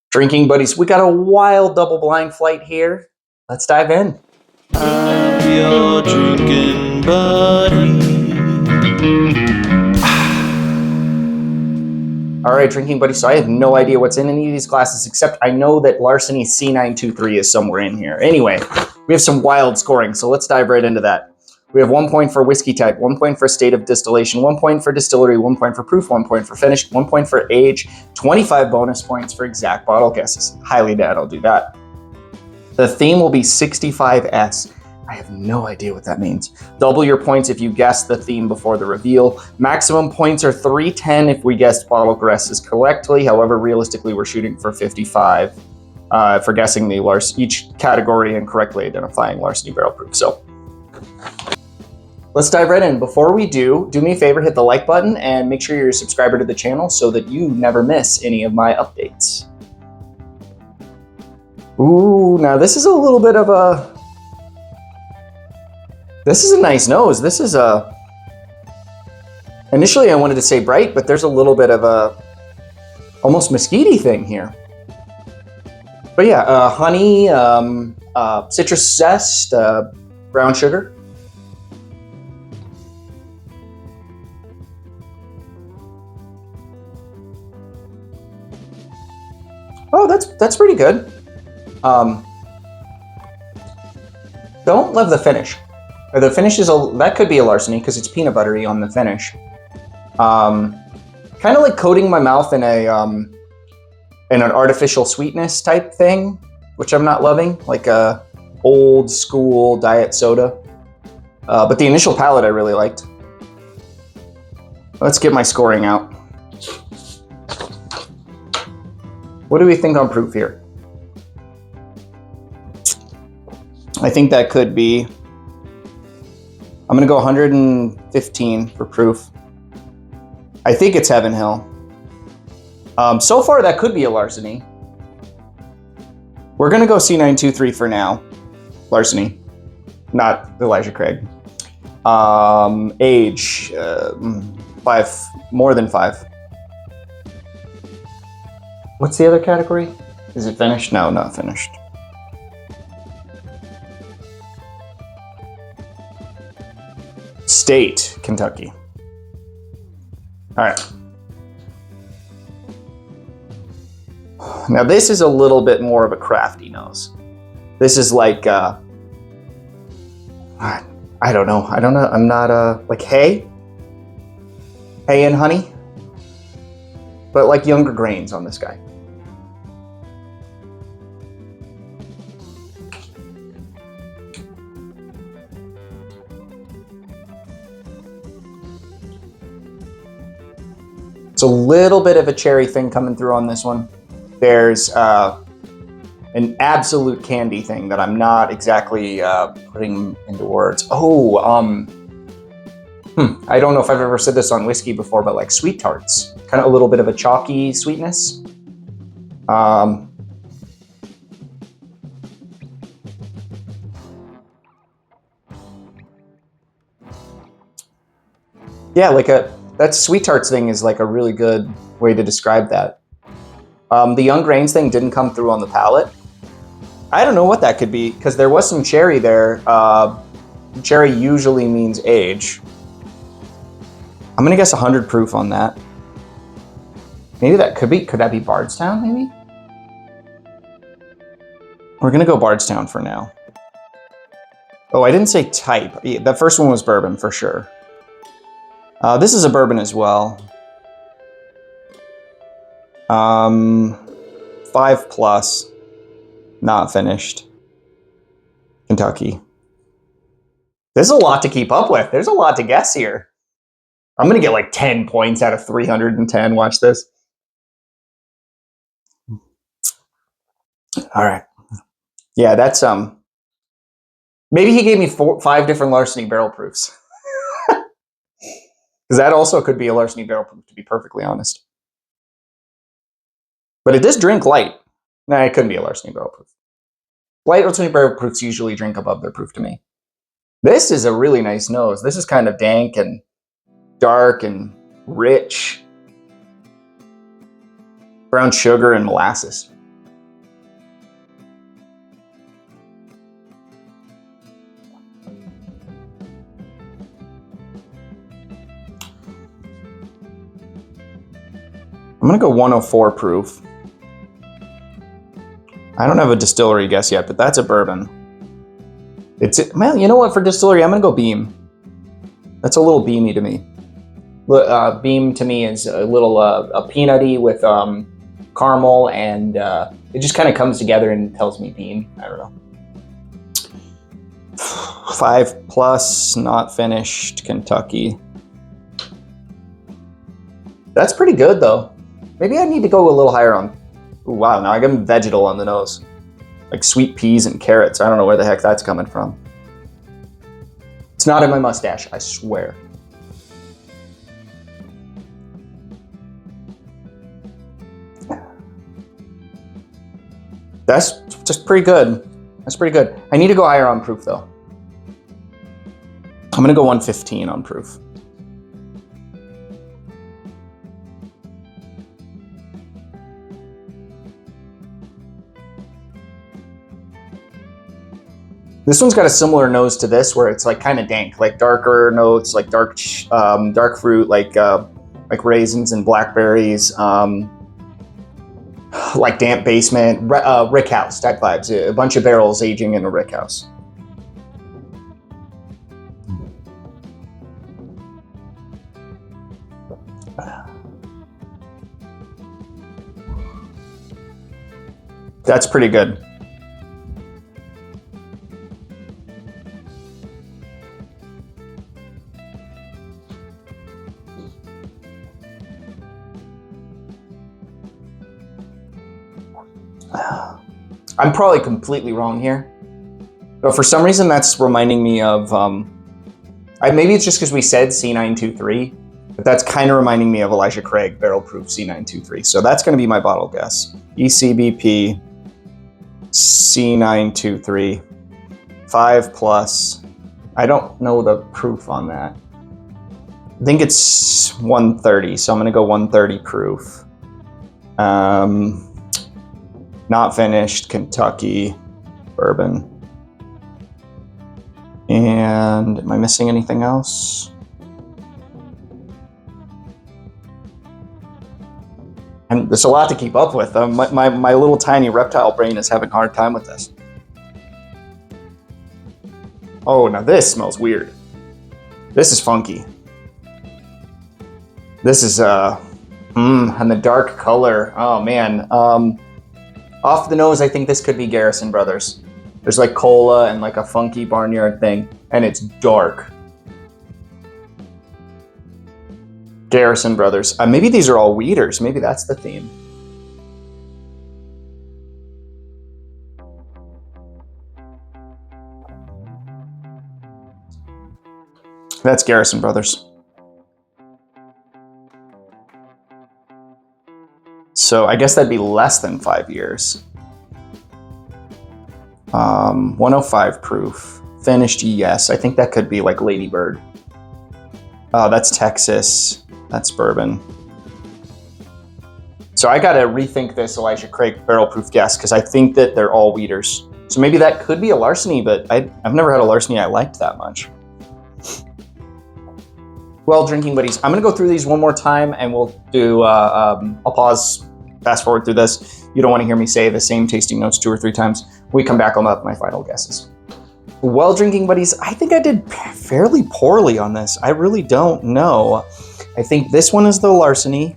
Drinking buddies, we got a wild double blind flight here. Let's dive in. I'm your drinking buddy. All right, drinking buddies, so I have no idea what's in any of these glasses, except I know that Larceny C923 is somewhere in here. Anyway, we have some wild scoring, so let's dive right into that. We have 1 point for whiskey type, 1 point for state of distillation, 1 point for distillery, 1 point for proof, 1 point for finish, 1 point for age, 25 bonus points for exact bottle guesses. Highly doubt I'll do that. The theme will be 65S. I have no idea what that means. Double your points if you guess the theme before the reveal. Maximum points are 310 if we guessed bottle guesses correctly. However, realistically, we're shooting for 55 for guessing each category and correctly identifying larceny barrel proof. So let's dive right in. Before we do me a favor, hit the like button and make sure you're a subscriber to the channel so that you never miss any of my updates. Ooh, now this is a little bit of a... This is a nice nose. This is a... Initially I wanted to say bright, but there's a little bit of a almost mesquite thing here. But yeah, honey, citrus zest, brown sugar. Oh, that's pretty good. Don't love the finish. The finish is that could be a larceny because it's peanut buttery on the finish. Kind of like coating my mouth in an artificial sweetness type thing, which I'm not loving, like a old school diet soda. But the initial palate I really liked. Let's get my scoring out. What do we think on proof here? I think that could be... I'm going to go 115 for proof. I think it's Heaven Hill. So far, that could be a larceny. We're going to go C923 for now. Larceny, not Elijah Craig. Age, 5, more than 5. What's the other category? Is it finished? No, not finished. State, Kentucky. All right. Now this is a little bit more of a crafty nose. This is like, I don't know. I'm not, like hay and honey, but like younger grains on this guy. It's a little bit of a cherry thing coming through on this one. There's an absolute candy thing that I'm not exactly putting into words. Oh, I don't know if I've ever said this on whiskey before, but like sweet tarts, kind of a little bit of a chalky sweetness. Yeah, like that sweet tarts thing is like a really good way to describe that. The young grains thing didn't come through on the palate. I don't know what that could be because there was some cherry there. Cherry usually means age. I'm gonna guess 100 proof on that. Maybe that could that be Bardstown maybe? We're gonna go Bardstown for now. Oh, I didn't say type. Yeah, the first one was bourbon for sure. This is a bourbon as well. 5+, not finished. Kentucky. There's a lot to keep up with. There's a lot to guess here. I'm gonna get like 10 points out of 310. Watch this. All right. Yeah, that's maybe he gave me 5 different larceny barrel proofs. Because that also could be a larceny barrel proof, to be perfectly honest. But it does drink light. Nah, it couldn't be a larceny barrel proof. Light larceny barrel proofs usually drink above their proof to me. This is a really nice nose. This is kind of dank and dark and rich. Brown sugar and molasses. I'm gonna go 104 proof. I don't have a distillery guess yet, but that's a bourbon. Well, you know what? For distillery, I'm gonna go beam. That's a little beamy to me. Beam to me is a little a peanutty with caramel, and it just kind of comes together and tells me beam. I don't know. 5+, not finished, Kentucky. That's pretty good though. Maybe I need to go a little higher on. Ooh, wow, now I got vegetal on the nose. Like sweet peas and carrots. I don't know where the heck that's coming from. It's not in my mustache, I swear. That's just pretty good. That's pretty good. I need to go higher on proof though. I'm gonna go 115 on proof. This one's got a similar nose to this, where it's like kind of dank, like darker notes, like dark fruit, like raisins and blackberries, like damp basement, rick house type vibes. A bunch of barrels aging in a rick house. That's pretty good. I'm probably completely wrong here, but for some reason that's reminding me of, maybe it's just because we said C923, but that's kind of reminding me of Elijah Craig barrel proof C923. So that's going to be my bottle guess. ECBP C923, 5+. I don't know the proof on that. I think it's 130, so I'm going to go 130 proof. Not finished, Kentucky, bourbon. And am I missing anything else? And there's a lot to keep up with. My little tiny reptile brain is having a hard time with this. Oh, now this smells weird. This is funky. This is, and the dark color. Oh man. Off the nose, I think this could be Garrison Brothers. There's like cola and like a funky barnyard thing, and it's dark. Garrison Brothers. Maybe these are all weeders. Maybe that's the theme. That's Garrison Brothers. So I guess that'd be less than 5 years. 105 proof. Finished, yes. I think that could be like Lady Bird. That's Texas. That's bourbon. So I gotta rethink this Elijah Craig barrel proof guess, because I think that they're all weeders. So maybe that could be a larceny, but I've never had a larceny I liked that much. Well, drinking buddies, I'm gonna go through these one more time and we'll do, I'll pause, fast forward through this. You don't wanna hear me say the same tasting notes 2 or 3 times. We come back, I'll have my final guesses. Well, drinking buddies, I think I did fairly poorly on this. I really don't know. I think this one is the larceny.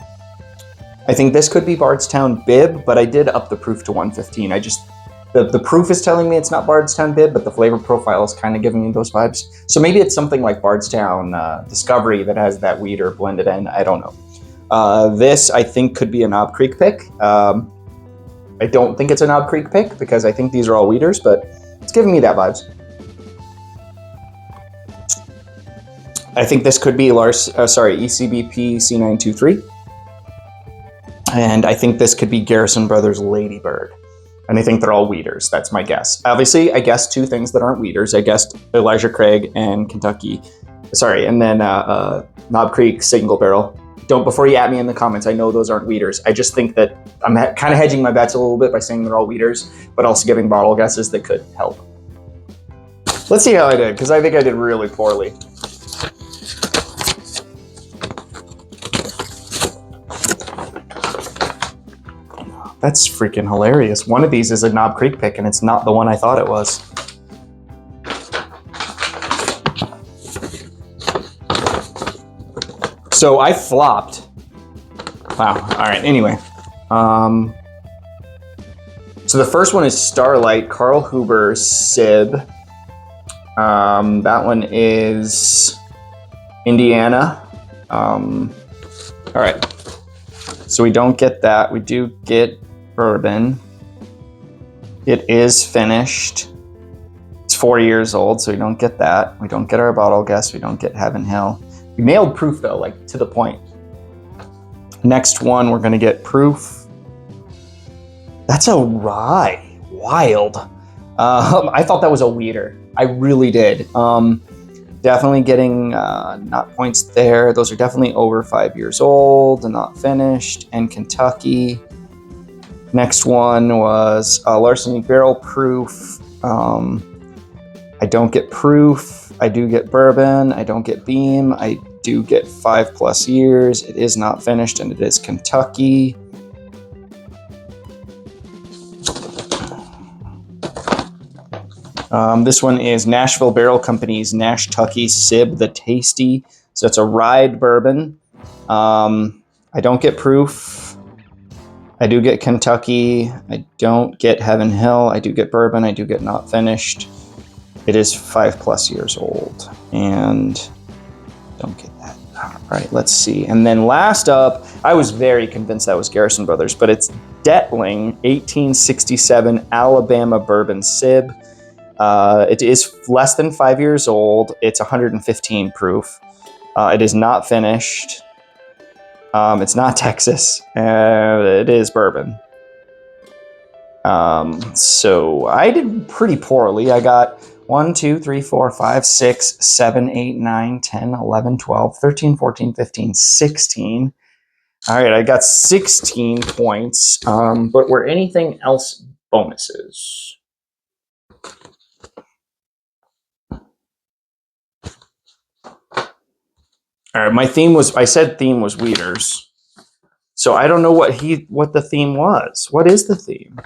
I think this could be Bardstown Bib, but I did up the proof to 115. The proof is telling me it's not Bardstown Bib, but the flavor profile is kind of giving me those vibes. So maybe it's something like Bardstown Discovery that has that weeder blended in. I don't know. This, I think, could be a Knob Creek pick. I don't think it's a Knob Creek pick because I think these are all weeders, but it's giving me that vibes. I think this could be ECBP C923. And I think this could be Garrison Brothers Lady Bird. And I think they're all weeders. That's my guess. Obviously, I guessed 2 things that aren't weeders. I guessed Elijah Craig and Kentucky. Sorry, and then Knob Creek single barrel. Before you at me in the comments, I know those aren't weeders. I just think that I'm kind of hedging my bets a little bit by saying they're all weeders, but also giving bottle guesses that could help. Let's see how I did, because I think I did really poorly. That's freaking hilarious. One of these is a Knob Creek pick, and it's not the one I thought it was. So I flopped. Wow. All right. Anyway. So the first one is Starlight, Carl Huber, Sib. That one is Indiana. All right. So we don't get that. We do get Bourbon. It is finished. It's 4 years old, so we don't get that. We don't get our bottle guess. We don't get Heaven Hill. We nailed proof though, like to the point. Next one, we're gonna get proof. That's a rye. Wild. I thought that was a weeder. I really did. Definitely getting not points there. Those are definitely over 5 years old and not finished. And Kentucky. Next one was Larceny Barrel Proof. I don't get proof. I do get bourbon. I don't get beam. I do get 5+ years. It is not finished and it is Kentucky. This one is Nashville Barrel Company's Nash Tucky Sib the Tasty. So it's a ride bourbon. I don't get proof. I do get Kentucky. I don't get Heaven Hill. I do get bourbon. I do get not finished. It is 5+ years old. And don't get that. All right, let's see. And then last up, I was very convinced that was Garrison Brothers, but it's Detling 1867 Alabama Bourbon Sib. It is less than 5 years old. It's 115 proof. It is not finished. It's not Texas. It is bourbon. So I did pretty poorly. I got 1, 2, 3, 4, 5, 6, 7, 8, 9, 10, 11, 12, 13, 14, 15, 16. All right, I got 16 points. But were anything else bonuses? All right, my theme was, I said theme was weeders. So I don't know what the theme was. What is the theme?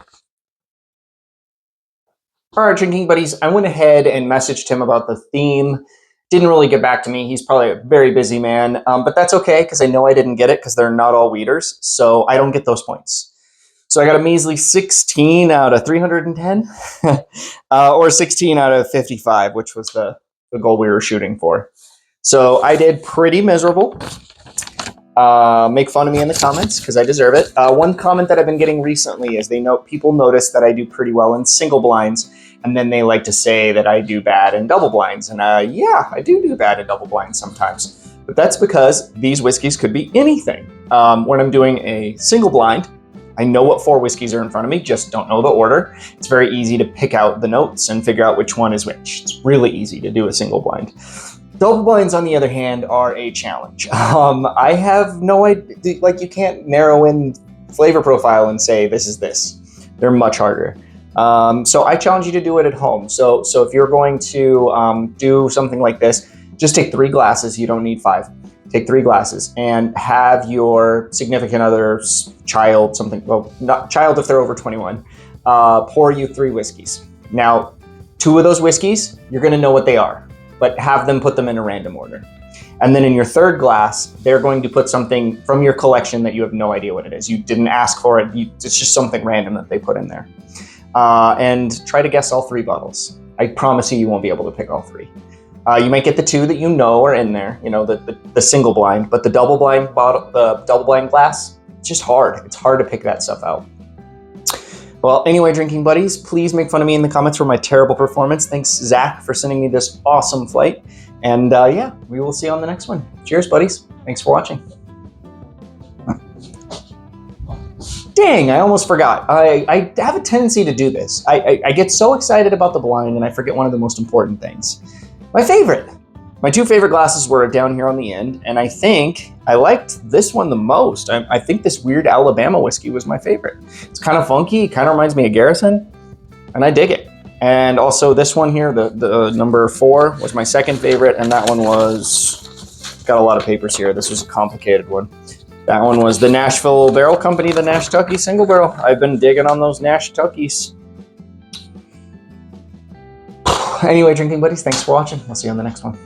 All right, drinking buddies, I went ahead and messaged him about the theme. Didn't really get back to me. He's probably a very busy man, but that's okay because I know I didn't get it because they're not all weeders, so I don't get those points. So I got a measly 16 out of 310, or 16 out of 55, which was the goal we were shooting for. So I did pretty miserable. Make fun of me in the comments because I deserve it. One comment that I've been getting recently is people notice that I do pretty well in single blinds, and then they like to say that I do bad in double blinds. And yeah, I do bad in double blinds sometimes. But that's because these whiskeys could be anything. When I'm doing a single blind, I know what 4 whiskeys are in front of me, just don't know the order. It's very easy to pick out the notes and figure out which one is which. It's really easy to do a single blind. Double blinds, on the other hand, are a challenge. I have no idea, like you can't narrow in flavor profile and say this is this. They're much harder. So I challenge you to do it at home. So if you're going to do something like this, just take 3 glasses. You don't need 5. Take 3 glasses and have your significant other, child, something, well, not child if they're over 21, pour you 3 whiskeys. Now, 2 of those whiskeys, you're gonna know what they are, but have them put them in a random order. And then in your 3rd glass, they're going to put something from your collection that you have no idea what it is. You didn't ask for it. It's just something random that they put in there. And try to guess all 3 bottles. I promise you won't be able to pick all 3. You might get the 2 that you know are in there, you know, the single blind, but the double blind bottle, the double blind glass, it's just hard. It's hard to pick that stuff out. Well, anyway, drinking buddies, please make fun of me in the comments for my terrible performance. Thanks, Zach, for sending me this awesome flight. And yeah, we will see you on the next one. Cheers, buddies. Thanks for watching. Dang, I almost forgot. I have a tendency to do this. I get so excited about the blind and I forget one of the most important things. My favorite. My 2 favorite glasses were down here on the end, and I think I liked this one the most. I think this weird Alabama whiskey was my favorite. It's kind of funky, kind of reminds me of Garrison, and I dig it. And also this one here, the number 4, was my 2nd favorite, and that one was, got a lot of papers here. This was a complicated one. That one was the Nashville Barrel Company, the Nash Tucky single barrel. I've been digging on those Nash Tuckies. Anyway, drinking buddies, thanks for watching. I'll see you on the next one.